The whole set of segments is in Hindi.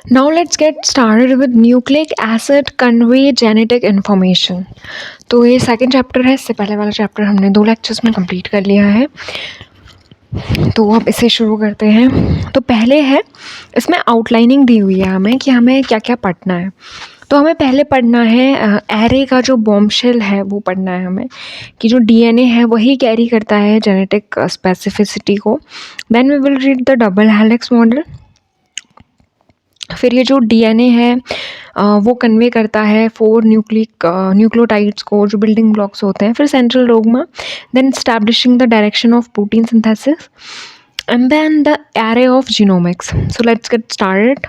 Now let's get started with nucleic acid convey genetic information. तो ये सेकंड चैप्टर है. इससे पहले वाला चैप्टर हमने 2 लेक्चर्स में कंप्लीट कर लिया है. तो अब इसे शुरू करते हैं. तो पहले है, इसमें आउटलाइनिंग दी हुई है हमें कि हमें क्या क्या पढ़ना है. तो हमें पहले पढ़ना है एरे का जो बॉम्बशेल है वो पढ़ना है हमें, कि जो डीएनए है वही कैरी करता है जेनेटिक स्पेसिफिसिटी को. Then we will read the double helix model. फिर ये जो डीएनए है वो कन्वे करता है 4 न्यूक्लियोटाइड्स को, जो बिल्डिंग ब्लॉक्स होते हैं. फिर central dogma, then establishing the direction of protein synthesis, and then the array of genomics. So let's get started.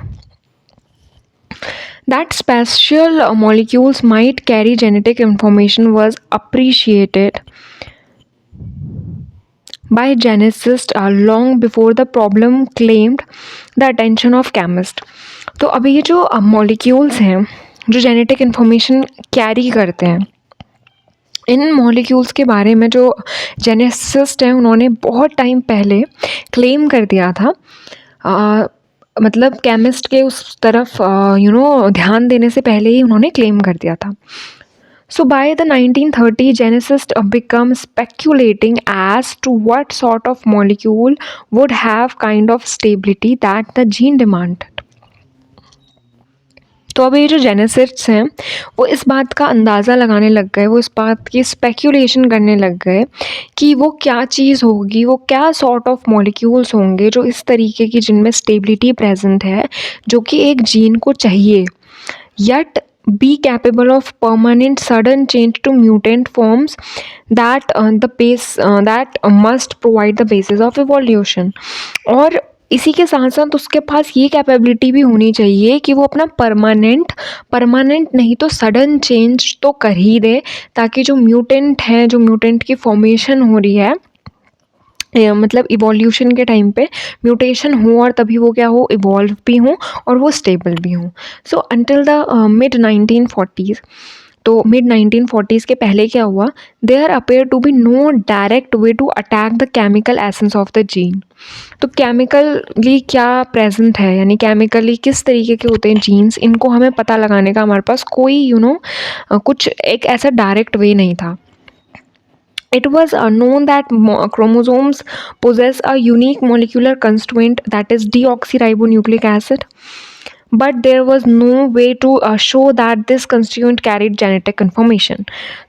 That special molecules might carry genetic information was appreciated by geneticists long before the problem claimed the attention of chemists. तो अभी ये जो मॉलिक्यूल्स हैं जो जेनेटिक इन्फॉर्मेशन कैरी करते हैं, इन मॉलिक्यूल्स के बारे में जो जेनेसिस्ट हैं उन्होंने बहुत टाइम पहले क्लेम कर दिया था. मतलब केमिस्ट के उस तरफ ध्यान देने से पहले ही उन्होंने क्लेम कर दिया था. So by the 1930, geneticists become speculating as to what sort of molecule would have kind of stability that the gene demanded. तो अब ये जो जेनेसिस्ट्स हैं वो इस बात का अंदाज़ा लगाने लग गए, वो इस बात की स्पेक्यूलेशन करने लग गए कि वो क्या चीज़ होगी, वो क्या सॉर्ट ऑफ मॉलिक्यूल्स होंगे जो इस तरीके की, जिनमें स्टेबिलिटी प्रेजेंट है, जो कि एक जीन को चाहिए, yet be capable of permanent sudden change to mutant forms that must provide the basis of evolution. और इसी के साथ साथ उसके पास ये कैपेबिलिटी भी होनी चाहिए कि वो अपना परमानेंट नहीं तो सडन चेंज तो कर ही दे, ताकि जो म्यूटेंट है, जो म्यूटेंट की फॉर्मेशन हो रही है, मतलब इवोल्यूशन के टाइम पे म्यूटेशन हो और तभी वो क्या हो, इवॉल्व भी हों और वो स्टेबल भी हों. So until the mid 1940s, तो मिड 1940s के पहले क्या हुआ, there appear to be no direct way to attack the chemical essence of the gene. तो केमिकली क्या प्रेजेंट है, यानी केमिकली किस तरीके के होते हैं जीन्स, इनको हमें पता लगाने का हमारे पास कोई कुछ एक ऐसा डायरेक्ट वे नहीं था. It was known that chromosomes possess a unique molecular constituent, that is deoxyribonucleic acid, but there was no way to show that this constituent carried genetic information.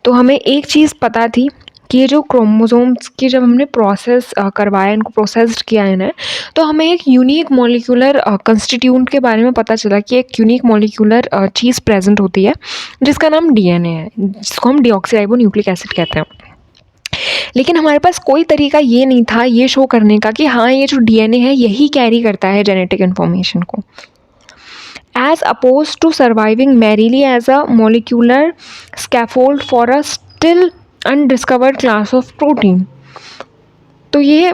तो हमें एक चीज़ पता थी कि ये जो क्रोमोसोम्स की जब हमने प्रोसेस करवाया, इनको प्रोसेस्ड किया इन्हें, तो हमें एक यूनिक मॉलिक्यूलर कंस्टिट्यूंट के बारे में पता चला कि एक यूनिक मॉलिक्यूलर चीज़ प्रेजेंट होती है जिसका नाम डीएनए है, जिसको हम डीऑक्सीराइबोन्यूक्लिक एसिड कहते हैं. लेकिन हमारे पास कोई तरीका ये नहीं था ये शो करने का कि हाँ, ये जो डीएनए है यही कैरी करता है जेनेटिक इन्फॉर्मेशन को, as oppose to surviving merely as a molecular scaffold for a still undiscovered class of protein. तो ये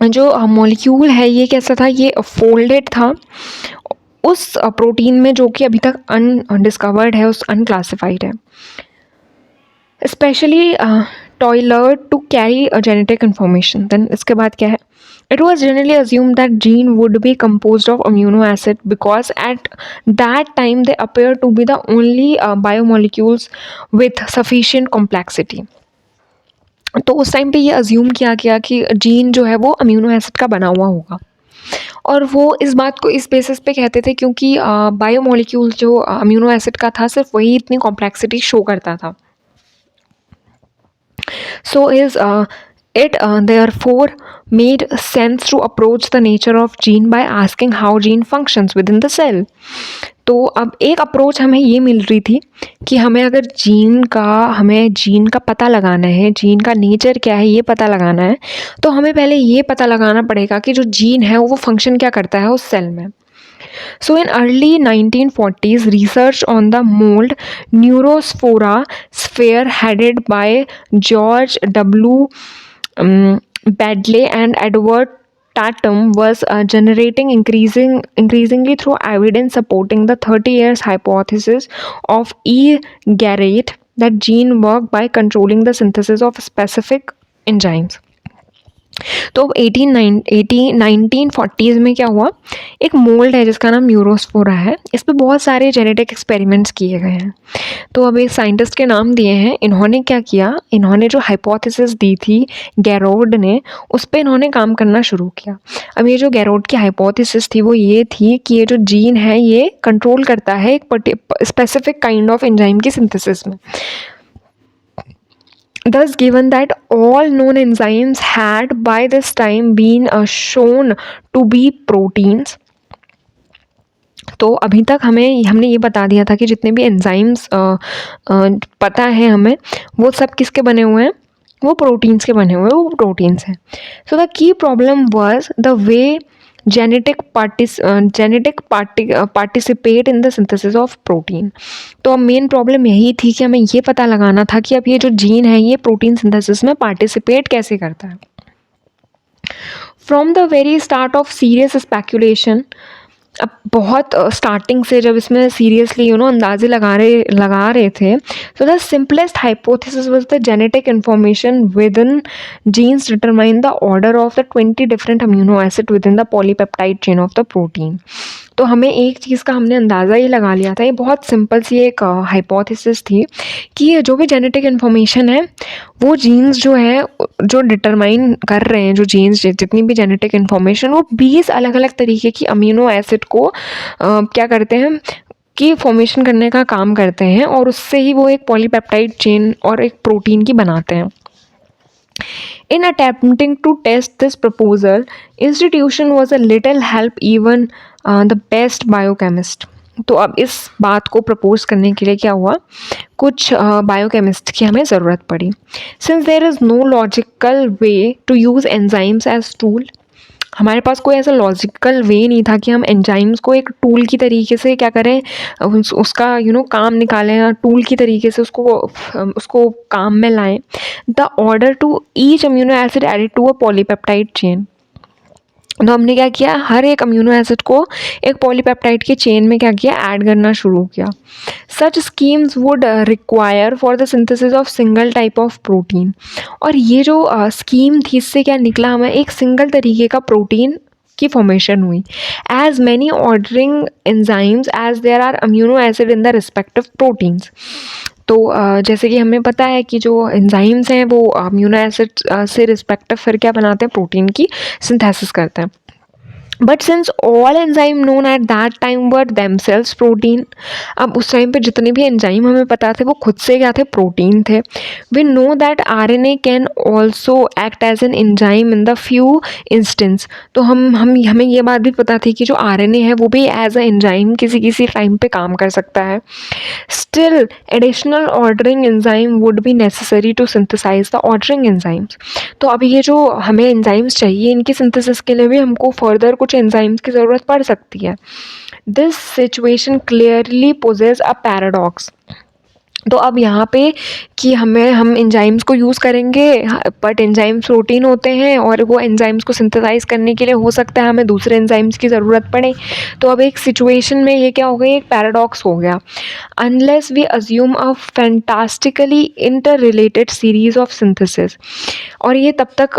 जो मॉलिक्यूल है ये कैसा था, ये फोल्डेड था उस प्रोटीन में जो कि अभी तक अनडिस्कवर्ड है, उस अनक्लासिफाइड है, specially tailor to carry genetic information. Then इसके बाद क्या है, it was generally assumed that gene would be composed of amino acid because at that time they appear to be the only biomolecules with sufficient complexity. तो उस टाइम पे ये अज्यूम किया गया कि जीन जो है वो अम्यूनो एसिड का बना हुआ होगा, और वो इस बात को इस बेसिस पे कहते थे क्योंकि बायोमोलिक्यूल जो अम्यूनो एसिड का था सिर्फ वही इतनी कॉम्प्लेक्सिटी शो करता था. So it therefore made sense to approach the nature of gene by asking how gene functions within the cell. तो अब एक अप्रोच हमें ये मिल रही थी कि हमें अगर हमें जीन का पता लगाना है, जीन का नेचर क्या है ये पता लगाना है, तो हमें पहले ये पता लगाना पड़ेगा कि जो जीन है वो फंक्शन क्या करता है उस सेल में. So in early 1940s, research on the mold Neurospora sphere headed by George W. Badley and Edward Tatum was generating increasingly through evidence supporting the 30 years hypothesis of E. Garrett that gene work by controlling the synthesis of specific enzymes. तो अब 1940s में क्या हुआ, एक मोल्ड है जिसका नाम न्यूरोस्पोरा है, इस पे बहुत सारे जेनेटिक एक्सपेरिमेंट्स किए गए हैं। तो अब एक साइंटिस्ट के नाम दिए हैं। इन्होंने क्या किया, इन्होंने जो हाइपोथेसिस दी थी गैरोड ने, उस पे इन्होंने काम करना शुरू किया। अब ये जो गैरोड की हाइपोथेसिस थी वो ये थी कि ये जो जीन है ये कंट्रोल करता है एक स्पेसिफिक काइंड ऑफ एंजाइम की सिंथेसिस में। Thus, given that all known enzymes had by this time been shown to be proteins, तो अभी तक हमने ये बता दिया था कि जितने भी एंजाइम्स पता है हमें, वो सब किसके बने हुए हैं, वो प्रोटीन्स के बने हुए हैं, वो प्रोटीन्स हैं। So the key problem was the way genetic participate in the synthesis of protein. तो अब मेन प्रॉब्लम यही थी कि हमें ये पता लगाना था कि अब ये जो जीन है ये प्रोटीन सिंथेसिस में पार्टिसिपेट कैसे करता है। From the very start of serious speculation, अब बहुत स्टार्टिंग से जब इसमें सीरियसली अंदाजे लगा रहे थे, so the simplest hypothesis was the genetic information within genes determine the order of the 20 different amino acid within the polypeptide chain of the protein. तो हमें एक चीज़ का हमने अंदाज़ा ये लगा लिया था, ये बहुत सिंपल सी एक हाइपोथेसिस थी कि ये जो भी जेनेटिक इन्फॉर्मेशन है वो जीन्स जो है जो डिटरमाइन कर रहे हैं, जो जीन्स जितनी भी जेनेटिक इन्फॉर्मेशन वो 20 अलग अलग तरीके की अमीनो एसिड को क्या करते हैं कि फॉर्मेशन करने का काम करते हैं, और उससे ही वो एक पॉलीपेप्टाइड चेन और एक प्रोटीन की बनाते हैं। In attempting to test this proposal, institution was a little help even the best biochemist. तो अब इस बात को प्रपोज करने के लिए क्या हुआ, कुछ बायोकेमिस्ट की हमें ज़रूरत पड़ी। Since there is no logical way to use enzymes as tool, हमारे पास कोई ऐसा लॉजिकल वे नहीं था कि हम एंजाइम्स को एक टूल की तरीके से क्या करें, उसका काम निकालें या टूल की तरीके से उसको काम में लाएं। The order to each amino acid added to a polypeptide chain, तो हमने क्या किया, हर एक अम्यूनो एसिड को एक पॉलीपेप्टाइड के चेन में क्या किया, ऐड करना शुरू किया। सच schemes would require for the synthesis of single type of protein, और ये जो स्कीम थी इससे क्या निकला, हमें एक सिंगल तरीके का प्रोटीन की फॉर्मेशन हुई। As many ordering enzymes as there are amino acid in the respective proteins. तो जैसे कि हमें पता है कि जो एंजाइम्स हैं वो अम्यूनो एसिड से रिस्पेक्टिव फिर क्या बनाते हैं, प्रोटीन की सिंथेसिस करते हैं। But since all enzyme known at that time were themselves protein, अब उस टाइम पे जितने भी एंजाइम हमें पता थे वो खुद से क्या थे, प्रोटीन थे। We know that RNA can also act as an enzyme in the few instance, तो हमें ये बात भी पता थी कि जो RNA है वो भी एज अ एंजाइम किसी टाइम पे काम कर सकता है। Still additional ordering enzyme would be necessary to synthesise the ordering enzymes. तो अब ये जो हमें एंजाइम्स चाहिए इनकी सिंथेसिस के लिए भी हमको फर्दर कुछ एंजाइम्स की ज़रूरत पड़ सकती है। This situation clearly poses a paradox. तो अब यहाँ पे कि हम एंजाइम्स को यूज़ करेंगे, बट एंजाइम्स प्रोटीन होते हैं और वो एंजाइम्स को सिंथेसाइज करने के लिए हो सकता है हमें दूसरे एंजाइम्स की ज़रूरत पड़े। तो अब एक सिचुएशन में ये क्या हो गया, एक पैराडॉक्स हो गया। Unless we assume a fantastically interrelated series of synthesis, और ये तब तक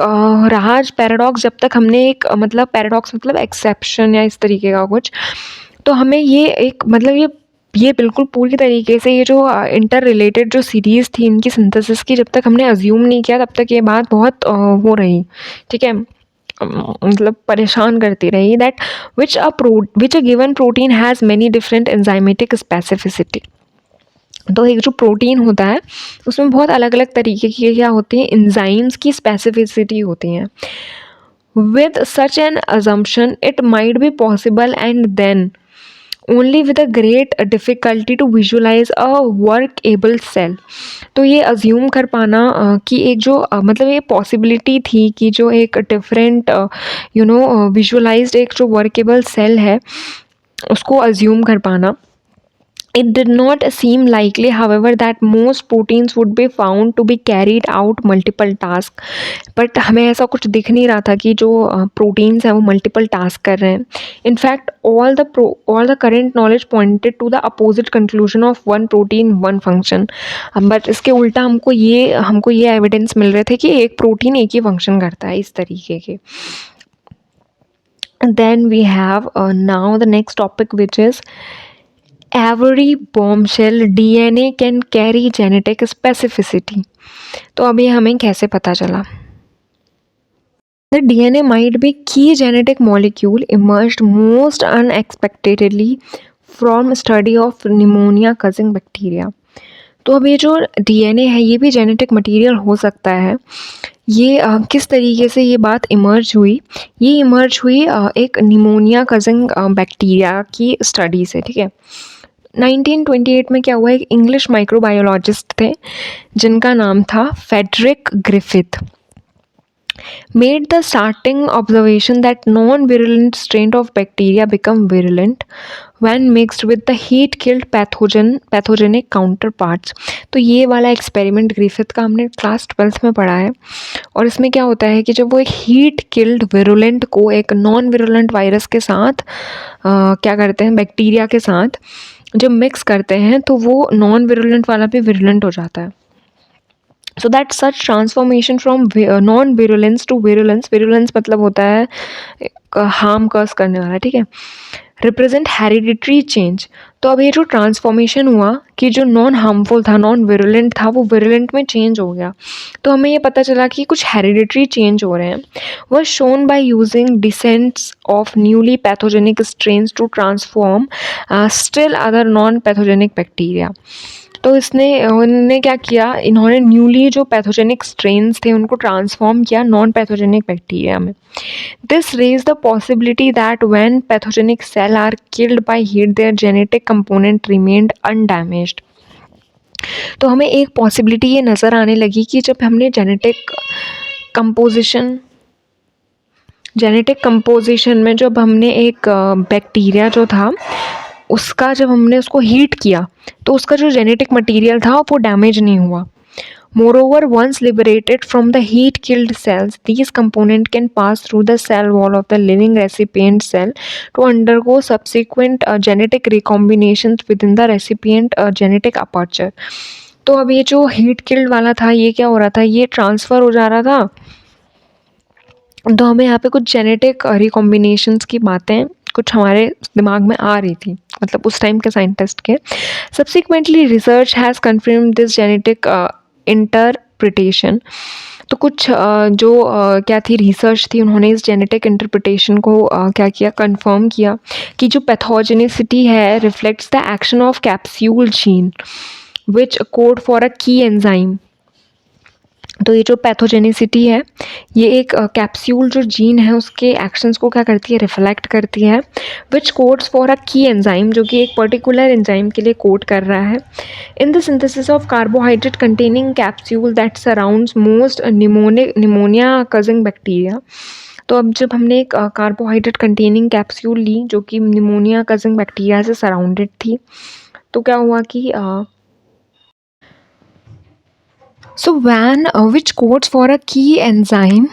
रहा पैराडॉक्स जब तक हमने एक पैराडॉक्स मतलब एक्सेप्शन या इस तरीके का कुछ, तो हमें ये एक ये बिल्कुल पूरी तरीके से ये जो इंटर रिलेटेड जो सीरीज़ थी इनकी सिंथेसिस की जब तक हमने अज्यूम नहीं किया तब तक ये बात बहुत वो रही, ठीक है, परेशान करती रही। That which a given protein has many different enzymatic specificity. तो एक जो प्रोटीन होता है उसमें बहुत अलग अलग तरीके की क्या होती हैं, एंजाइम्स की स्पेसिफिसिटी होती हैं। With such an assumption it might be possible and then only with a great difficulty to visualise a workable cell. तो ये अज्यूम कर पाना कि एक जो ये पॉसिबिलिटी थी कि जो एक डिफरेंट विजुलाइज्ड एक जो वर्केबल सेल है उसको अज्यूम कर पाना, It did not seem likely, however, that most proteins would be found to be carried out multiple tasks. But हमें ऐसा कुछ दिख नहीं रहा था कि जो प्रोटीन्स हैं वो मल्टीपल टास्क कर रहे हैं. In fact all the current knowledge pointed to the opposite conclusion of one protein one function. But इसके उल्टा हमको ये एविडेंस मिल रहे थे कि एक प्रोटीन एक ही फंक्शन करता है, इस तरीके के. Then we have now the next topic, which is every bombshell DNA can carry genetic specificity. तो अभी हमें कैसे पता चला? The DNA might be key genetic molecule emerged most unexpectedly from study of pneumonia causing bacteria. तो अब ये जो DNA है ये भी जेनेटिक मटेरियल हो सकता है. ये किस तरीके से ये बात इमर्ज हुई? ये इमर्ज हुई एक निमोनिया कजिंग बैक्टीरिया की स्टडी से. ठीक है, 1928 में क्या हुआ, एक इंग्लिश माइक्रोबायोलॉजिस्ट थे जिनका नाम था Frederick Griffith. Made the starting observation that non-virulent strain of bacteria become virulent when mixed with the heat-killed pathogenic counterparts. तो ये वाला एक्सपेरिमेंट ग्रिफिथ का हमने क्लास 12th में पढ़ा है. और इसमें क्या होता है कि जब वो एक हीट किल्ड विरुलेंट को एक नॉन विरुलेंट वायरस के साथ क्या करते हैं, बैक्टीरिया के साथ जब मिक्स करते हैं तो वो नॉन विरुलेंट वाला भी विरुलेंट हो जाता है. So that such transformation from non-virulence to virulence, virulence मतलब होता है हार्म कॉज करने वाला. ठीक है, रिप्रेजेंट हेरिडिटरी चेंज. तो अब ये जो ट्रांसफॉर्मेशन हुआ कि जो नॉन हार्मफुल था, नॉन विरुलेंट था, वो विरुलेंट में चेंज हो गया. तो हमें ये पता चला कि कुछ हेरिडिटरी चेंज हो रहे हैं. was shown by using descents of newly pathogenic strains to transform still other non-pathogenic bacteria. तो उन्होंने क्या किया, इन्होंने न्यूली जो पैथोजेनिक स्ट्रेन्स थे उनको ट्रांसफॉर्म किया नॉन पैथोजेनिक बैक्टीरिया में. This raise the possibility that when pathogenic cell are killed by heat their genetic component remained undamaged. तो हमें एक पॉसिबिलिटी ये नज़र आने लगी कि जब हमने जेनेटिक कंपोजिशन में जब हमने एक बैक्टीरिया जो था उसका जब हमने उसको हीट किया तो उसका जो जेनेटिक मटेरियल था वो डैमेज नहीं हुआ. Moreover, once liberated from the heat-killed cells, these components can pass through the cell wall of the living recipient cell to undergo subsequent genetic recombinations within the recipient genetic aperture. तो अब ये जो heat-killed वाला था ये क्या हो रहा था, ये ट्रांसफ़र हो जा रहा था. तो हमें यहाँ पे कुछ जेनेटिक रिकॉम्बिनेशंस की बातें कुछ हमारे दिमाग में आ रही थी, मतलब उस टाइम के साइंटिस्ट के. Subsequently research has confirm this genetic interpretation. तो कुछ क्या थी रिसर्च थी, उन्होंने इस जेनेटिक इंटरप्रिटेशन को क्या किया, कंफर्म किया कि जो पैथोजेनिसिटी है reflects the action of capsule gene which code for a की एंजाइम. तो ये जो पैथोजेनिसिटी है ये एक कैप्सूल जो जीन है उसके एक्शंस को क्या करती है, रिफ्लेक्ट करती है. विच कोड्स फॉर अ की एंजाइम, जो कि एक पर्टिकुलर एंजाइम के लिए कोड कर रहा है. In the synthesis of carbohydrate containing capsule that surrounds most pneumonia causing bacteria. तो अब जब हमने एक कार्बोहाइड्रेट कंटेनिंग कैप्सूल ली जो कि निमोनिया कजिंग बैक्टीरिया से सराउंडेड थी, तो क्या हुआ कि which codes for a key enzyme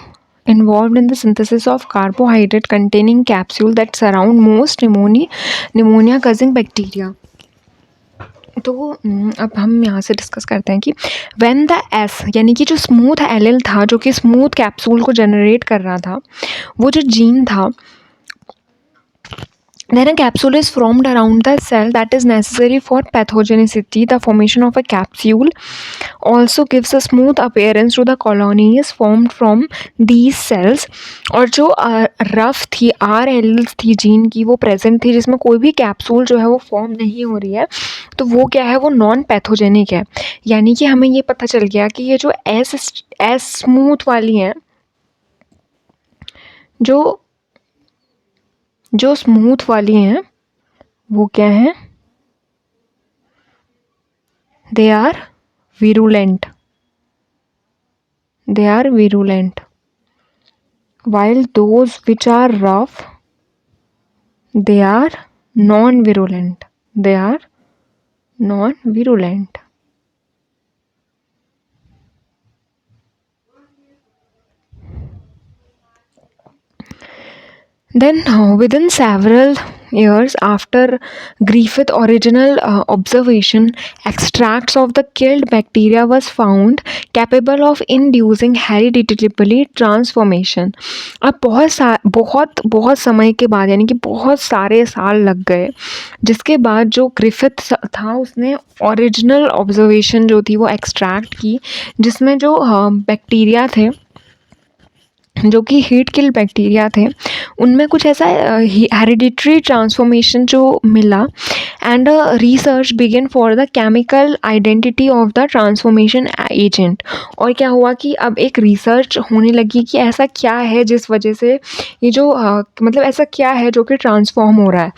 involved in the synthesis of carbohydrate containing capsule that surround most pneumonia causing bacteria. तो अब हम यहाँ से डिस्कस करते हैं कि when the S यानी कि जो स्मूथ एलिल था जो कि स्मूथ कैप्सूल को जनरेट कर रहा था, वो जो जीन था, then a capsule is formed around the cell that is necessary for pathogenicity. The formation of a capsule also gives a smooth appearance to the colonies formed from these cells. और जो रफ थी आर एलिल्स थी जीन की वो प्रेजेंट थी जिसमें कोई भी कैप्सूल जो है वो फॉर्म नहीं हो रही है, तो वो क्या है, वो नॉन पैथोजेनिक है. यानी कि हमें ये पता चल गया कि ये जो एस स्मूथ वाली हैं, जो स्मूथ वाली हैं वो क्या हैं, they are virulent. While those which are rough, they are non-virulent. Non virulent. Then, within several years after Griffith original observation, extracts of the killed bacteria was found capable of inducing hereditarily transformation. अब बहुत बहुत समय के बाद, यानी कि बहुत सारे साल लग गए, जिसके बाद जो ग्रिफिथ था उसने ओरिजिनल ऑब्जर्वेशन जो थी वो एक्सट्रैक्ट की, जिसमें जो बैक्टीरिया थे जो कि हीट किल बैक्टीरिया थे, उनमें कुछ ऐसा हेरिडिटरी ट्रांसफॉर्मेशन जो मिला, and research begin for the chemical identity of the transformation agent. और क्या हुआ कि अब एक रिसर्च होने लगी कि ऐसा क्या है जिस वजह से ये जो मतलब ऐसा क्या है जो कि ट्रांसफॉर्म हो रहा है।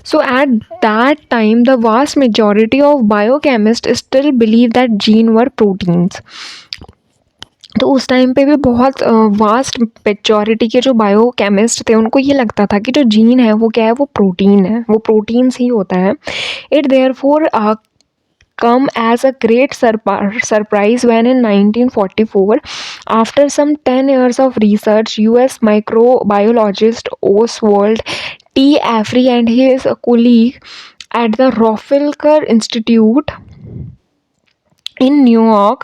So at that time the vast majority of biochemist still believe that gene were proteins. तो उस टाइम पे भी बहुत वास्ट मेजॉरिटी के जो बायोकेमिस्ट थे उनको ये लगता था कि जो जीन है वो क्या है, वो प्रोटीन है, वो प्रोटीन्स ही होता है। It therefore come as a great surprise when in 1944, after some 10 years of research, US microbiologist Oswald T. Avery and his colleague at the Rockefeller Institute in New York,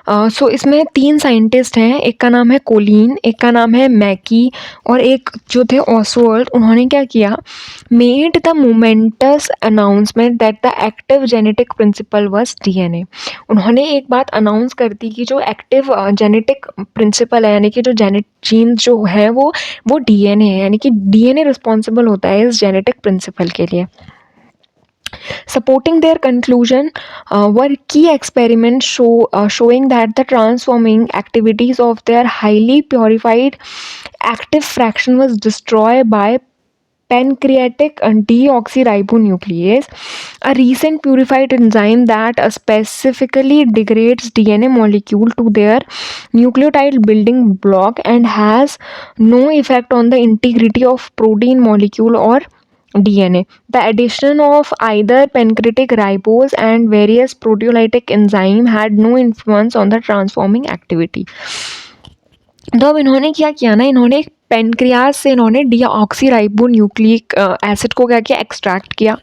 so इसमें 3 साइंटिस्ट हैं, एक का नाम है कोलिन, एक का नाम है मैकी और एक जो थे ऑसवर्ल्ड। उन्होंने क्या किया, made the momentous announcement that the active genetic principle was DNA. उन्होंने एक बात अनाउंस कर दी कि जो एक्टिव जेनेटिक प्रिंसिपल है, यानी कि जो जीन जो है वो डीएनए है, यानी कि डीएनए रिस्पॉन्सिबल होता है इस जेनेटिक प्रिंसिपल के लिए। Supporting their conclusion were key experiments showing that the transforming activities of their highly purified active fraction was destroyed by pancreatic deoxyribonuclease, a recent purified enzyme that specifically degrades DNA molecule to their nucleotide building block and has no effect on the integrity of protein molecule or DNA. The addition of either pancreatic ribose and various proteolytic enzyme had no influence on the transforming activity. तो अब इन्होंने क्या किया ना, इन्होंने पेनक्रियाज से इन्होंने डीऑक्सीराइबोन्यूक्लिक एसिड को क्या किया, एक्सट्रैक्ट किया।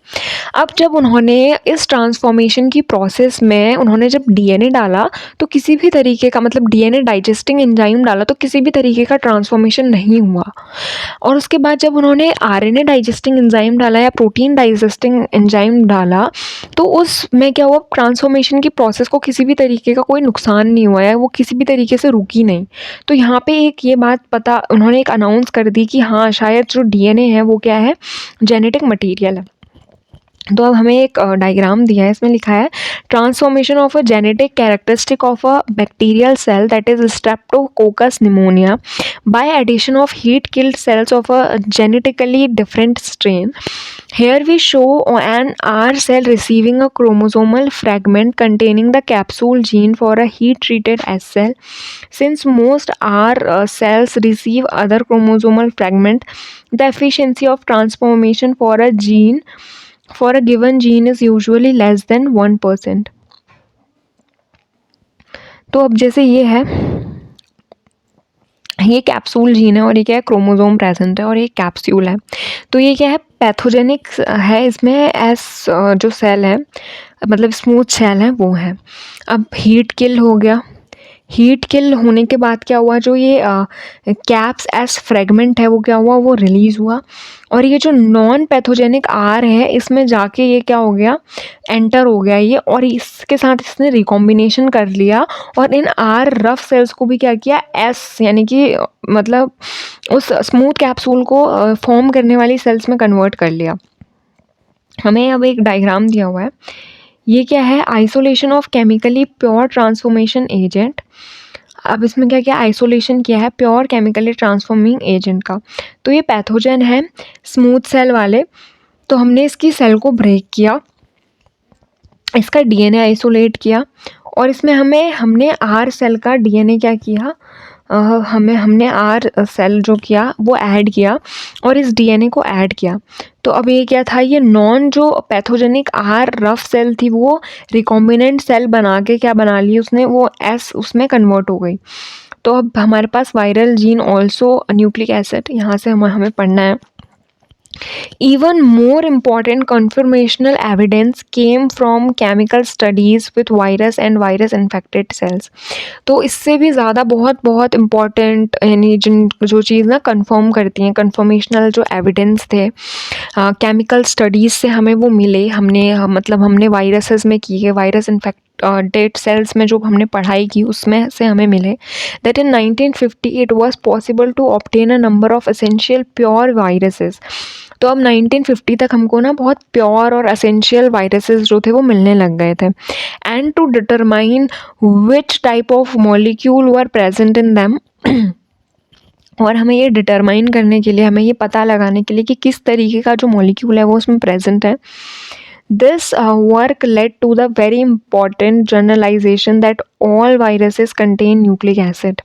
अब जब उन्होंने इस ट्रांसफॉर्मेशन की प्रोसेस में उन्होंने जब डीएनए डाला तो किसी भी तरीके का, मतलब डीएनए डाइजेस्टिंग एंजाइम डाला तो किसी भी तरीके का ट्रांसफॉर्मेशन नहीं हुआ। और उसके बाद जब उन्होंने आरएनए डाइजेस्टिंग एंजाइम डाला या प्रोटीन डाइजेस्टिंग एंजाइम डाला तो उसमें क्या हुआ, ट्रांसफॉर्मेशन की प्रोसेस को किसी भी तरीके का कोई नुकसान नहीं हुआ है, वो किसी भी तरीके से रुकी नहीं। तो यहाँ पे एक ये बात पता उन्होंने एक अनाउंस कर दी कि हाँ शायद जो डीएनए है वो क्या है, जेनेटिक मटेरियल है। तो अब हमें एक डायग्राम दिया है, इसमें लिखा है transformation of a genetic characteristic of a bacterial cell that is streptococcus pneumoniae by addition of heat killed cells of a genetically different strain. Here we show an R cell receiving a chromosomal fragment containing the capsule gene for a heat-treated S cell. Since most R cells receive other chromosomal fragment, the efficiency of transformation for a given gene is usually less than 1%. तो अब जैसे ये है, ये कैप्सूल जीन है और ये क्या है, क्रोमोसोम प्रेजेंट है और ये कैप्सूल है। तो ये क्या है, पैथोजेनिक है, इसमें एस जो सेल है, मतलब स्मूथ सेल है वो है। अब हीट किल हो गया, हीट किल होने के बाद क्या हुआ, जो ये कैप्स एस फ्रेगमेंट है वो क्या हुआ, वो रिलीज़ हुआ और ये जो नॉन पैथोजेनिक आर है इसमें जाके ये क्या हो गया, एंटर हो गया ये, और इसके साथ इसने रिकॉम्बिनेशन कर लिया और इन आर रफ सेल्स को भी क्या किया, एस यानी कि मतलब उस स्मूथ कैप्सूल को फॉर्म करने वाली सेल्स में कन्वर्ट कर लिया। हमें अब एक डायग्राम दिया हुआ है, ये क्या है, isolation of chemically pure transformation agent. अब इसमें क्या क्या आइसोलेशन किया है प्योर केमिकली ट्रांसफॉर्मिंग एजेंट का। तो ये पैथोजन है स्मूथ सेल वाले, तो हमने इसकी सेल को ब्रेक किया, इसका डीएनए आइसोलेट किया और इसमें हमने आर सेल का डीएनए क्या किया, हमने आर सेल जो किया वो ऐड किया और इस डीएनए को ऐड किया। तो अब ये क्या था, ये नॉन जो पैथोजेनिक आर रफ सेल थी वो रिकॉम्बिनेंट सेल बना के क्या बना ली उसने, वो एस उसमें कन्वर्ट हो गई। तो अब हमारे पास viral gene also nucleic acid, यहाँ से हमें पढ़ना है। Even more important confirmational evidence came from chemical studies with virus and virus infected cells. तो इससे भी ज़्यादा बहुत बहुत इम्पॉर्टेंट यानी जिन जो चीज़ ना कंफर्म करती हैं, कंफर्मेशनल जो एविडेंस थे केमिकल स्टडीज़ से हमें वो मिले। मतलब हमने वायरसेस में की है, वायरस इन्फेक्ट डेड सेल्स में जो हमने पढ़ाई की उसमें से हमें मिले that in 1950 it was possible to obtain a number of essential pure viruses. तो अब 1950 तक हमको ना बहुत प्योर और एसेंशियल वायरसेस जो थे वो मिलने लग गए थे। And to determine which type of molecule were present in them, और हमें ये डिटरमाइन करने के लिए, हमें ये पता लगाने के लिए कि किस तरीके का जो मॉलिक्यूल है वो उसमें प्रेजेंट है, this work led to the very important generalisation that all viruses contain nucleic acid.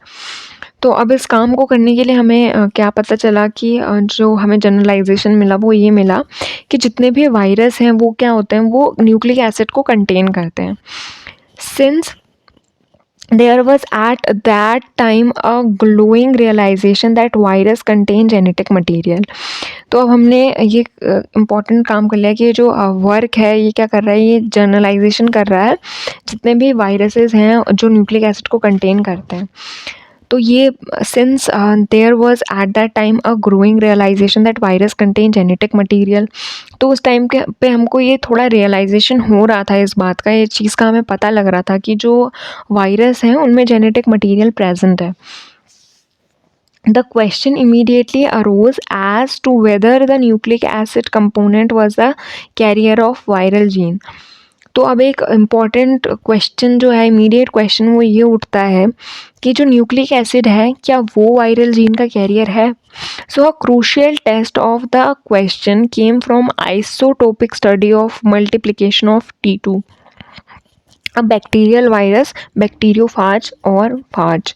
तो अब इस काम को करने के लिए हमें क्या पता चला कि जो हमें जनरलाइजेशन मिला वो ये मिला कि जितने भी वायरस हैं वो क्या होते हैं, वो न्यूक्लिक एसिड को कंटेन करते हैं। Since there was at that time a glowing realization that virus contain genetic material। तो अब हमने ये इम्पॉर्टेंट काम कर लिया कि ये जो वर्क है ये क्या कर रहा है, ये जर्नलाइजेशन कर रहा है जितने भी वायरसेस हैं जो न्यूक्लिक एसिड को कंटेन करते हैं। तो ये since there was at that time a growing realisation that virus contain genetic material, तो उस टाइम के पे हमको ये थोड़ा रियलाइजेशन हो रहा था इस बात का, ये चीज़ का हमें पता लग रहा था कि जो वायरस हैं उनमें जेनेटिक मटेरियल प्रेजेंट है। The question immediately arose as to whether the nucleic acid component was the carrier of viral gene। तो अब एक इम्पॉर्टेंट क्वेश्चन जो है, इमीडिएट क्वेश्चन, वो ये उठता है कि जो न्यूक्लिक एसिड है क्या वो वायरल जीन का कैरियर है। So a crucial test of the question came from isotopic study of multiplication of T2, अब बैक्टीरियल वायरस, बैक्टीरियोफाज और फाज।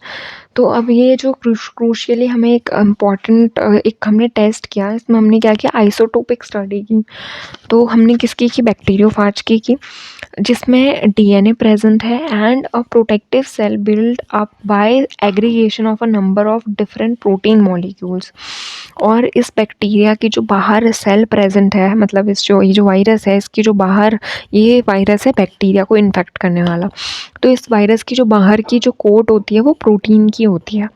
तो अब ये जो क्रूशियली हमें एक इम्पॉर्टेंट एक हमने टेस्ट किया, इसमें हमने क्या किया, आइसोटोपिक स्टडी की। तो हमने किसकी की, बैक्टीरियोफाज की, जिसमें डीएनए प्रेजेंट है and a protective cell build up by aggregation of a number of different protein molecules. और इस बैक्टीरिया की जो बाहर सेल प्रेजेंट है, मतलब ये जो वायरस है इसकी जो बाहर, ये वायरस है बैक्टीरिया को इन्फेक्ट करने वाला। तो इस वायरस की जो बाहर की जो कोट होती है वो प्रोटीन की होती है।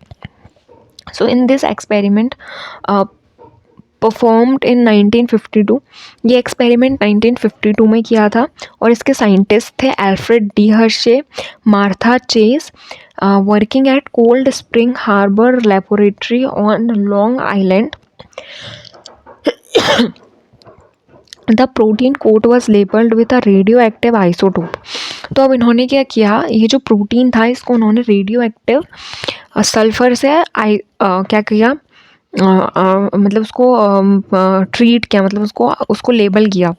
So in this experiment performed in 1952, ये एक्सपेरिमेंट 1952 में किया था और इसके साइंटिस्ट थे Alfred D Hershey, Martha Chase, working at Cold Spring Harbor laboratory on Long Island. The protein coat was labelled with a radioactive isotope. तो अब इन्होंने क्या किया, ये जो प्रोटीन था इसको उन्होंने रेडियो एक्टिव सल्फर से क्या किया, मतलब उसको ट्रीट किया, मतलब उसको लेबल किया,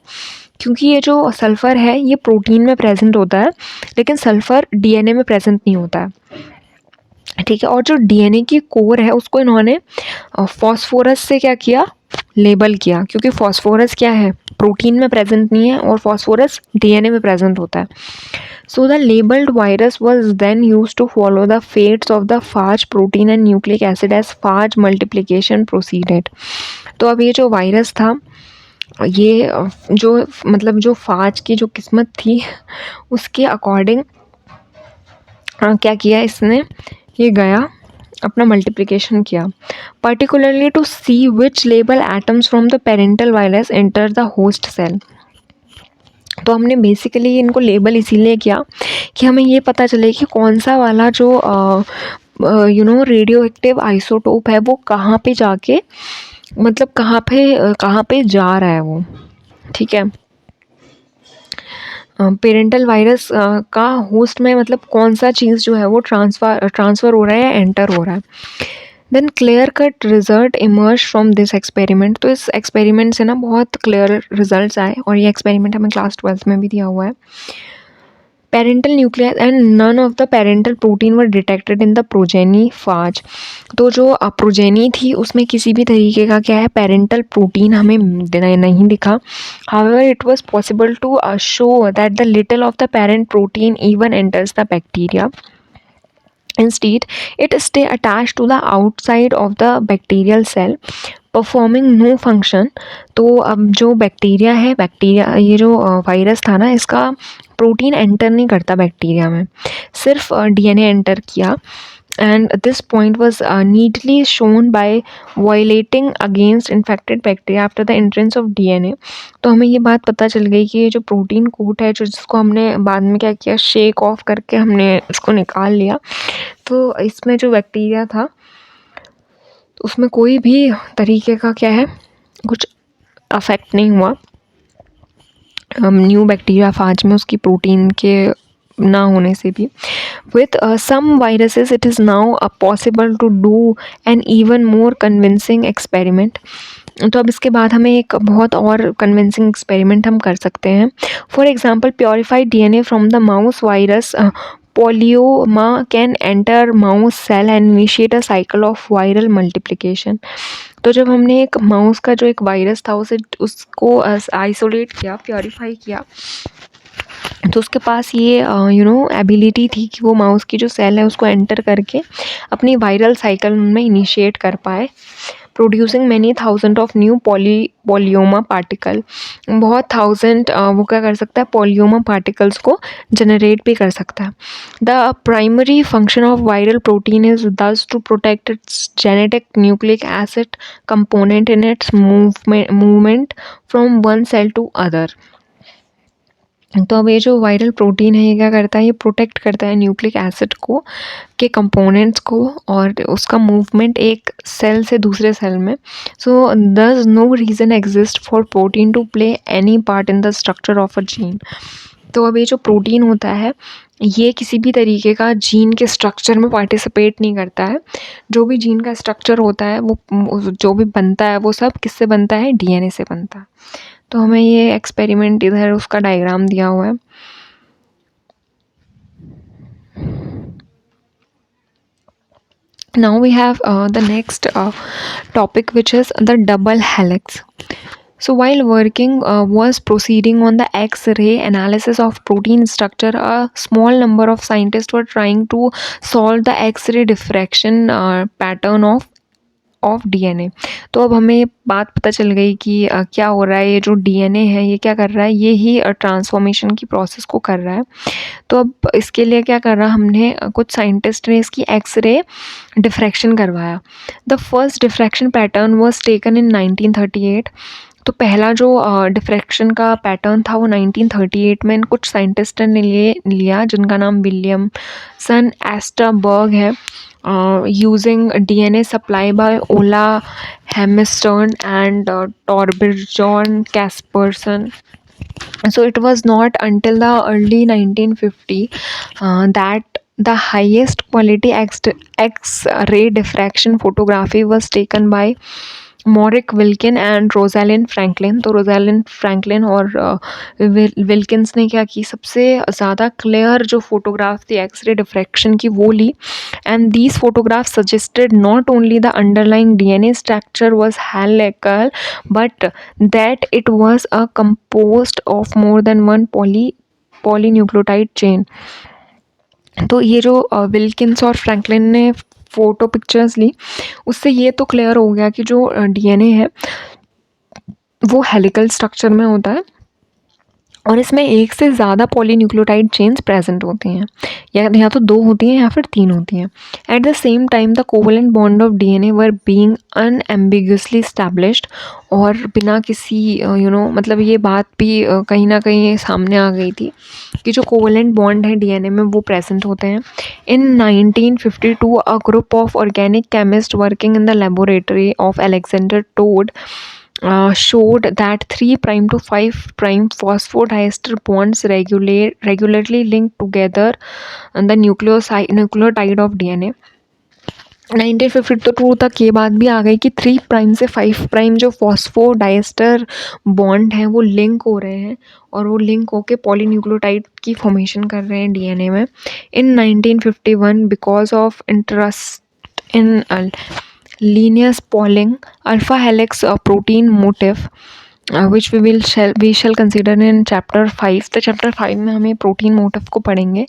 क्योंकि ये जो सल्फ़र है ये प्रोटीन में प्रेजेंट होता है लेकिन सल्फ़र डीएनए में प्रेजेंट नहीं होता है। ठीक है, और जो डीएनए की कोर है उसको इन्होंने फॉस्फोरस से क्या किया, लेबल किया, क्योंकि फॉस्फोरस क्या है, प्रोटीन में प्रेजेंट नहीं है और फॉस्फोरस डीएनए में प्रेजेंट होता है। So the labeled virus was then used to follow the fates of the phage protein and nucleic acid as phage multiplication proceeded। तो अब ये जो वायरस था, ये जो मतलब जो फाज की जो किस्मत थी उसके अकॉर्डिंग क्या किया इसने, ये गया अपना मल्टीप्लिकेशन किया, particularly to see which label atoms from the parental virus enter the host cell. तो हमने बेसिकली इनको लेबल इसीलिए किया कि हमें ये पता चले कि कौन सा वाला जो रेडियो एक्टिव आइसोटोप है वो कहाँ पे जाके, मतलब कहाँ पे जा रहा है वो। ठीक है, पेरेंटल वायरस का होस्ट में मतलब कौन सा चीज़ जो है वो ट्रांसफ़र हो रहा है या एंटर हो रहा है। Then clear cut result emerge from this experiment. तो इस एक्सपेरिमेंट से ना बहुत क्लियर रिजल्ट्स आए और ये एक्सपेरिमेंट हमें क्लास 12th में भी दिया हुआ है। Parental nucleus and none of the parental protein were detected in the progeny phage. तो जो प्रोजेनी थी उसमें किसी भी तरीके का क्या है पेरेंटल प्रोटीन हमें नहीं दिखा। However it was possible to show that the little of the parent protein even enters the bacteria. Instead, it stay attached to the outside of the bacterial cell, performing no function। तो अब जो बैक्टीरिया है, बैक्टीरिया ये जो वायरस था ना, इसका प्रोटीन एंटर नहीं करता बैक्टीरिया में, सिर्फ डीएनए एंटर किया। And this point was neatly shown by violating against infected bacteria after the entrance of DNA. तो हमें ये बात पता चल गई कि ये जो प्रोटीन कोट है, जो जिसको हमने बाद में क्या किया, शेक ऑफ करके हमने इसको निकाल लिया, तो इसमें जो बैक्टीरिया था उसमें कोई भी तरीके का क्या है कुछ अफेक्ट नहीं हुआ। न्यू बैक्टीरिया फाज में उसकी प्रोटीन के ना होने से भी। With some viruses it is now possible to do an even more convincing experiment. तो अब इसके बाद हमें एक बहुत और कन्विंसिंग एक्सपेरिमेंट हम कर सकते हैं। For example, purified DNA from the mouse virus polyoma can enter mouse cell and initiate a cycle of viral multiplication. तो जब हमने एक माउस का जो एक वायरस था उसको आइसोलेट किया, प्योरीफाई किया, तो उसके पास ये एबिलिटी थी कि वो माउस की जो सेल है उसको एंटर करके अपनी वायरल साइकिल में इनिशिएट कर पाए, producing many thousand of new polyoma particle. बहुत थाउजेंड वो क्या कर सकता है, पोलियोमा पार्टिकल्स को जनरेट भी कर सकता है। The primary function of viral protein is thus to protect its genetic nucleic acid component in its movement from one cell to other. तो अब ये जो वायरल प्रोटीन है ये क्या करता है, ये प्रोटेक्ट करता है न्यूक्लिक एसिड को के कंपोनेंट्स को और उसका मूवमेंट एक सेल से दूसरे सेल में। So thus no reason exist for protein to play any part in the structure of a gene. तो अब ये जो प्रोटीन होता है ये किसी भी तरीके का जीन के स्ट्रक्चर में पार्टिसिपेट नहीं करता है। जो भी जीन का स्ट्रक्चर होता है वो जो भी बनता है वो सब किससे बनता है, डीएनए से बनता है। तो हमें ये एक्सपेरिमेंट इधर उसका डायग्राम दिया हुआ है। Now we have the next topic, which is the double helix. So while working was proceeding on the X-ray analysis of protein structure, a small number of scientists were trying to solve the X-ray diffraction pattern of DNA. तो अब हमें बात पता चल गई कि क्या हो रहा है, ये जो डीएनए है ये क्या कर रहा है, ये ही ट्रांसफॉर्मेशन की प्रोसेस को कर रहा है। तो अब इसके लिए क्या कर रहा, हमने कुछ साइंटिस्ट ने इसकी एक्सरे डिफ्रैक्शन करवाया। The first diffraction pattern was taken in 1938। तो पहला जो डिफ्रैक्शन का पैटर्न था वो 1938 में कुछ साइंटिस्ट ने लिया जिनका नाम विलियमसन एस्टरबर्ग है, using DNA supply by Ola Hammerstone and Torbjörn Kaspersson. So it was not until the early 1950 that the highest quality X-ray diffraction photography was taken by Maurice Wilkin and Rosalind Franklin. तो रोजालिन फ्रैंकलिन और विल्किंस ने क्या की, सबसे ज़्यादा क्लियर जो फोटोग्राफ थी एक्सरे डिफ्रैक्शन की वो ली। And these photograph suggested not only the underlying DNA structure was helical but that it was a composed of more than one polynucleotide chain. तो ये जो विल्किंस और फ्रैंकलिन ने फ़ोटो पिक्चर्स ली उससे ये तो क्लियर हो गया कि जो डीएनए है वो हेलिकल स्ट्रक्चर में होता है और इसमें एक से ज़्यादा पॉलीन्यूक्लियोटाइड चेन्स प्रेजेंट होती हैं, या तो दो होती हैं या फिर तीन होती हैं। At the same time the covalent bond of DNA were being unambiguously established. और बिना किसी मतलब ये बात भी कहीं ना कहीं सामने आ गई थी कि जो कोवलेंट बॉन्ड है डीएनए में वो प्रेजेंट होते हैं। In 1952 a group of organic chemist working in the laboratory of Alexander Todd showed that 3' to 5' phosphodiester bonds regularly link together the nucleotide of DNA. 1952 तक ये बात भी आ गई कि 3 प्राइम से 5 प्राइम जो फॉस्फोडाइस्टर बॉन्ड हैं वो लिंक हो रहे हैं और वो लिंक होके पॉलीन्यूक्लियोटाइड की फॉर्मेशन कर रहे हैं डीएनए में। In 1951 because of interest in Linus Pauling alpha helix protein motif which we shall consider in chapter 5. तो chapter 5 में हमें protein motif को पढ़ेंगे.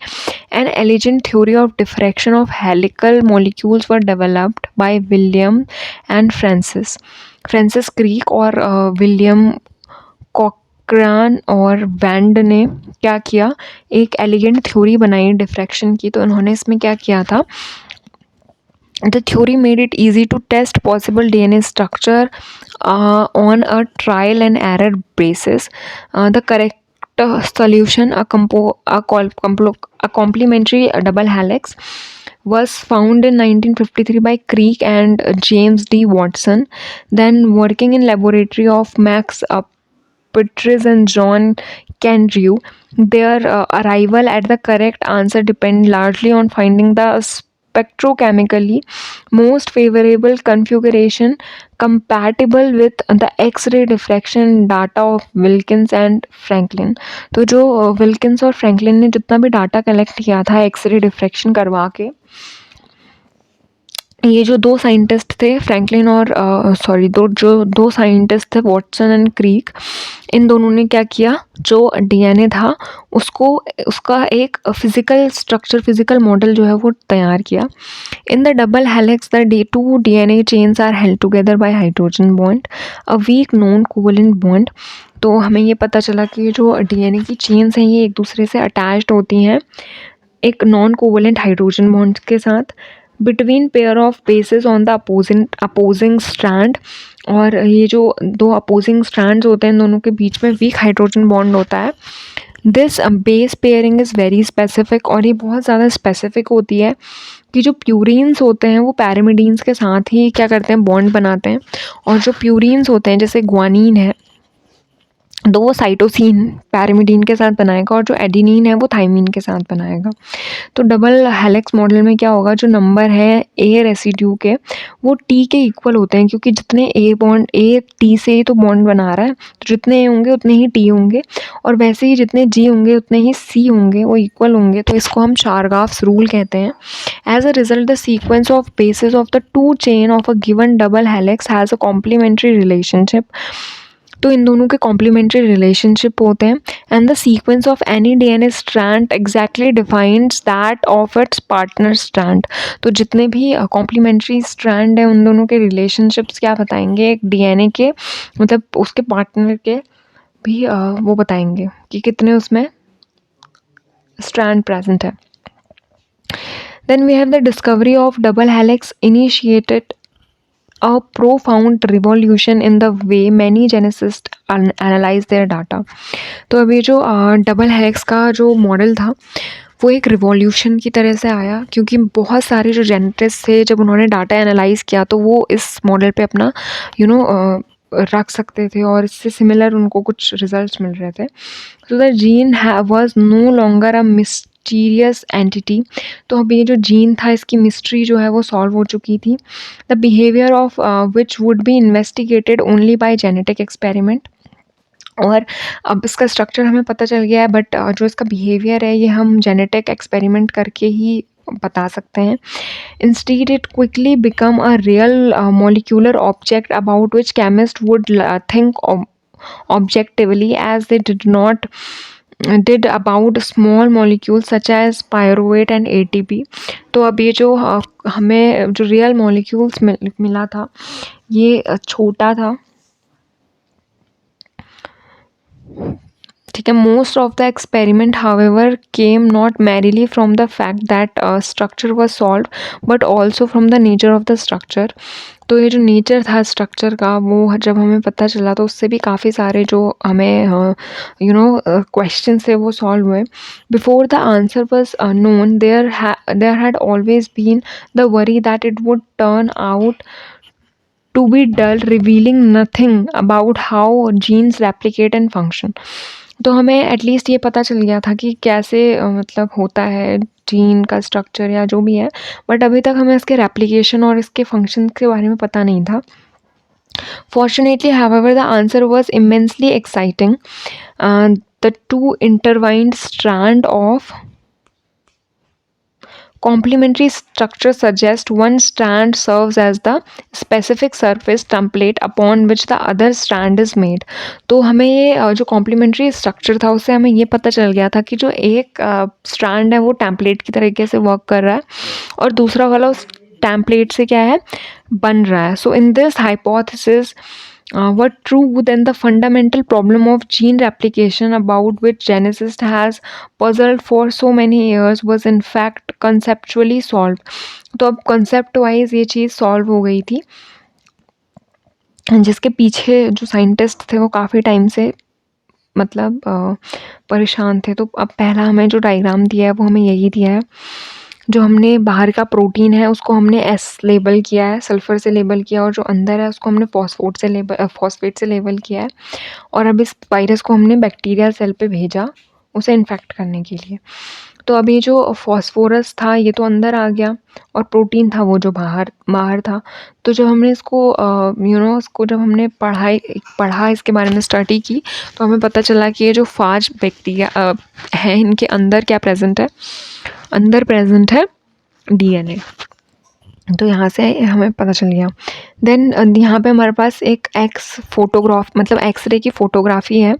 An elegant theory of diffraction of helical molecules were developed by William and Francis Crick और William Cochrane और वैंड ने क्या किया, एक एलिगेंट थ्योरी बनाई डिफ्रैक्शन की. तो उन्होंने इसमें क्या किया था, the theory made it easy to test possible DNA structure on a trial and error basis. The correct solution, a complementary double helix, was found in 1953 by Crick and James D. Watson, then working in laboratory of Max Petris and John Kendrew. Their arrival at the correct answer depend largely on finding the spectrochemically most favorable configuration compatible with the X-ray diffraction data of Wilkins and Franklin. तो जो विल्किंस और फ्रैंकलिन ने जितना भी डाटा कलेक्ट किया था एक्सरे डिफ्रैक्शन करवा के, ये जो दो साइंटिस्ट थे फ्रैंकलिन और दो साइंटिस्ट थे वॉटसन एंड क्रीक, इन दोनों ने क्या किया, जो डीएनए था उसका एक फिजिकल स्ट्रक्चर, फिजिकल मॉडल जो है वो तैयार किया. In the double helix the two DNA chains are held together by hydrogen bond, a weak non covalent bond. तो हमें ये पता चला कि जो डीएनए की चेन्स हैं ये एक दूसरे से अटैच्ड होती हैं एक नॉन कोवेलेंट हाइड्रोजन बॉन्ड के साथ between pair of bases on the opposing strand. और ये जो दो अपोजिंग स्ट्रैंड्स होते हैं दोनों के बीच में वीक हाइड्रोजन बॉन्ड होता है. This base pairing is very specific, और ये बहुत ज़्यादा स्पेसिफिक होती है कि जो प्यूरीन्स होते हैं वो पैरामिडीन्स के साथ ही क्या करते हैं, बॉन्ड बनाते हैं. और जो प्यूरीन्स होते हैं जैसे ग्वानीन है, वो साइटोसिन पैरामिडीन के साथ बनाएगा और जो एडिनिन है वो थाइमिन के साथ बनाएगा. तो डबल हेलिक्स मॉडल में क्या होगा, जो नंबर है ए रेसिड्यू के वो टी के इक्वल होते हैं, क्योंकि जितने ए टी से ही तो बॉन्ड बना रहा है, तो जितने ए होंगे उतने ही टी होंगे, और वैसे ही जितने जी होंगे उतने ही सी होंगे, वो इक्वल होंगे. तो इसको हम चारगाफ्स रूल कहते हैं. As a result the sequence of bases of the two chain of a given double helix has a complementary relationship. तो इन दोनों के कॉम्प्लीमेंट्री रिलेशनशिप होते हैं. And the sequence of any DNA strand exactly defines that of its partner strand. तो जितने भी कॉम्प्लीमेंट्री स्ट्रैंड हैं उन दोनों के रिलेशनशिप्स क्या बताएंगे, एक डीएनए के मतलब उसके पार्टनर के भी वो बताएंगे कि कितने उसमें स्ट्रैंड प्रेजेंट है. Then we have the discovery of double helix initiated a profound revolution in the way many geneticists analyze their data. तो अब ये जो डबल हेलिक्स का जो मॉडल था वो एक रिवॉल्यूशन की तरह से आया, क्योंकि बहुत सारे जो जेनेटिस्ट थे जब उन्होंने डाटा एनालाइज किया तो वो इस मॉडल पे अपना रख सकते थे और इससे सिमिलर उनको कुछ रिजल्ट्स मिल रहे थे. So the gene was no longer a mysterious entity. तो अब ये जो जीन था इसकी मिस्ट्री जो है वो सॉल्व हो चुकी थी. The behaviour of which would be investigated only by genetic experiment. और अब इसका स्ट्रक्चर हमें पता चल गया है, बट जो इसका बिहेवियर है ये हम जेनेटिक एक्सपेरिमेंट करके ही बता सकते हैं. Instead, it quickly become a real molecular object about which chemists would think objectively as they did about small molecules such as pyruvate and ATP. तो अब ये जो हमें जो रियल मॉलिक्यूल्स मिला था ये छोटा था, ठीक है. Most of the experiment however came not merrily from the fact that structure was solve but also from the nature of the structure. तो ये जो नेचर था स्ट्रक्चर का वो जब हमें पता चला तो उससे भी काफ़ी सारे जो हमें क्वेश्चन थे वो सॉल्व हुए. Before the answer was known there had always been the worry that it would turn out to be dull, revealing nothing about how genes replicate and function. तो हमें एटलीस्ट ये पता चल गया था कि कैसे मतलब होता है जीन का स्ट्रक्चर या जो भी है, बट अभी तक हमें इसके रेप्लिकेशन और इसके फंक्शन के बारे में पता नहीं था। Fortunately, however, the answer was immensely exciting. The two intertwined strand of complementary structure suggest one strand serves as the specific surface template upon which the other strand is made. तो हमें ये जो कॉम्प्लीमेंट्री स्ट्रक्चर था उससे हमें ये पता चल गया था कि जो एक स्ट्रैंड है वो टेम्पलेट की तरीके से वर्क कर रहा है और दूसरा वाला उस टेम्पलेट से क्या है बन रहा है. So in this hypothesis were true, then the fundamental problem of gene replication about which geneticist has puzzled for so many years was in fact conceptually solved. तो अब concept wise ये चीज़ solve हो गई थी, जिसके पीछे जो साइंटिस्ट थे वो काफ़ी टाइम से मतलब परेशान थे. तो अब पहला हमें जो डायग्राम दिया है वो हमें यही दिया है. जो हमने बाहर का प्रोटीन है उसको हमने एस लेबल किया है, सल्फ़र से लेबल किया, और जो अंदर है उसको हमने फॉस्फेट से लेबल किया है. और अब इस वायरस को हमने बैक्टीरिया सेल पे भेजा उसे इन्फेक्ट करने के लिए. तो अब ये जो फॉस्फोरस था ये तो अंदर आ गया और प्रोटीन था वो जो बाहर था. तो जब हमने इसको इसको जब हमने पढ़ा इसके बारे में स्टडी की तो हमें पता चला कि ये जो फाज बैक्टीरिया हैं इनके अंदर क्या प्रेजेंट है, अंदर प्रेजेंट है डीएनए. तो यहाँ से हमें पता चल गया. देन यहाँ पे हमारे पास एक एक्सरे की फ़ोटोग्राफी है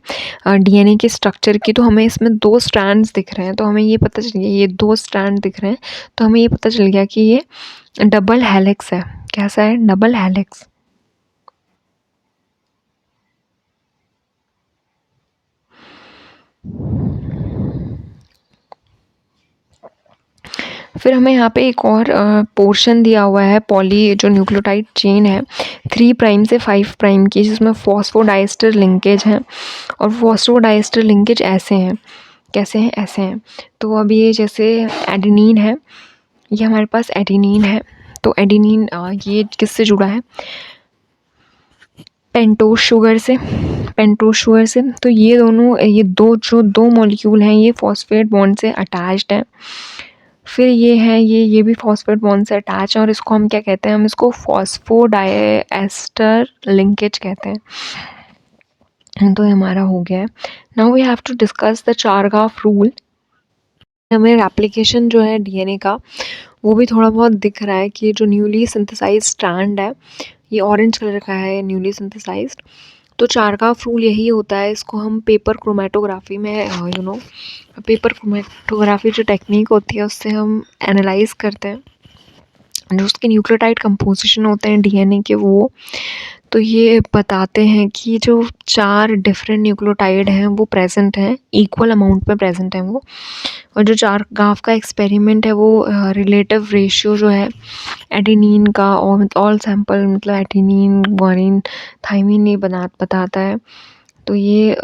डीएनए के स्ट्रक्चर की. तो हमें इसमें 2 स्ट्रैंड्स दिख रहे हैं. तो हमें ये पता चल गया, ये 2 स्ट्रैंड दिख रहे हैं. तो हमें ये पता चल गया कि ये डबल हेलिक्स है. कैसा है? Double helix. फिर हमें यहाँ पे एक और पोर्शन दिया हुआ है पॉली जो न्यूक्लियोटाइड चेन है 3 प्राइम से 5 प्राइम की, जिसमें फॉस्फोडाइस्टर लिंकेज हैं. और फॉस्फोडाइस्टर लिंकेज ऐसे हैं. कैसे हैं? ऐसे हैं. तो अब ये जैसे एडेनिन है, ये हमारे पास एडेनिन है. तो एडेनिन ये किससे जुड़ा है? पेंटोस शुगर से. तो ये दो मॉलिक्यूल हैं ये फॉस्फेट बॉन्ड से अटैच्ड हैं. फिर ये है ये भी फॉस्फेट बॉन्ड से अटैच है और इसको हम क्या कहते हैं? हम इसको फॉस्फोडाइएस्टर लिंकेज कहते हैं. तो ये हमारा हो गया है. Now we have to discuss the Chargaff rule. हमें एप्लीकेशन जो है डीएनए का वो भी थोड़ा बहुत दिख रहा है कि जो न्यूली सिंथेसाइज्ड स्ट्रैंड है ये ऑरेंज कलर का है, न्यूली सिंथेसाइज्ड. तो चारगाफ रूल यही होता है. इसको हम पेपर क्रोमेटोग्राफी में पेपर क्रोमेटोग्राफी जो टेक्निक होती है उससे हम एनालाइज करते हैं जो उसके न्यूक्लियोटाइड कंपोजिशन होते हैं डीएनए के वो. तो ये बताते हैं कि जो 4 डिफरेंट न्यूक्लियोटाइड हैं वो प्रेजेंट हैं, इक्वल अमाउंट में प्रेजेंट हैं वो. और जो चारगाफ का एक्सपेरिमेंट है वो रिलेटिव रेशियो जो है एडेनिन का और ऑल सैंपल मतलब एडेनिन, ग्वानिन, थाइमिन ये बताता है. तो ये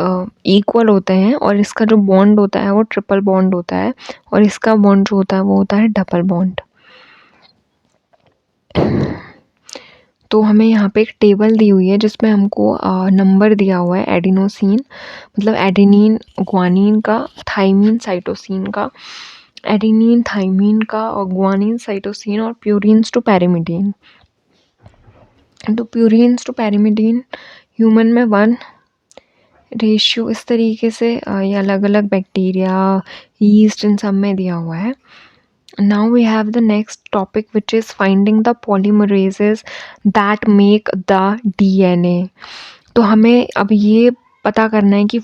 इक्वल होते हैं और इसका जो बॉन्ड होता है वो ट्रिपल बॉन्ड होता है और इसका बॉन्ड जो होता है वो होता है डबल बॉन्ड. तो हमें यहाँ पे एक टेबल दी हुई है जिसमें हमको नंबर दिया हुआ है एडिनोसिन मतलब एडेनिन ग्वानिन का, थाइमिन साइटोसिन का, एडेनिन थाइमिन का और ग्वानिन साइटोसिन और प्यूरिन्स टू पैरिमिडीन. तो प्यूरिन्स टू पैरिमिडीन ह्यूमन में 1 रेशियो इस तरीके से ये अलग अलग बैक्टीरिया, यीस्ट इन सब में दिया हुआ है. Now we have the next topic which is finding the polymerases that make the DNA. तो हमें अब ये पता करना है कि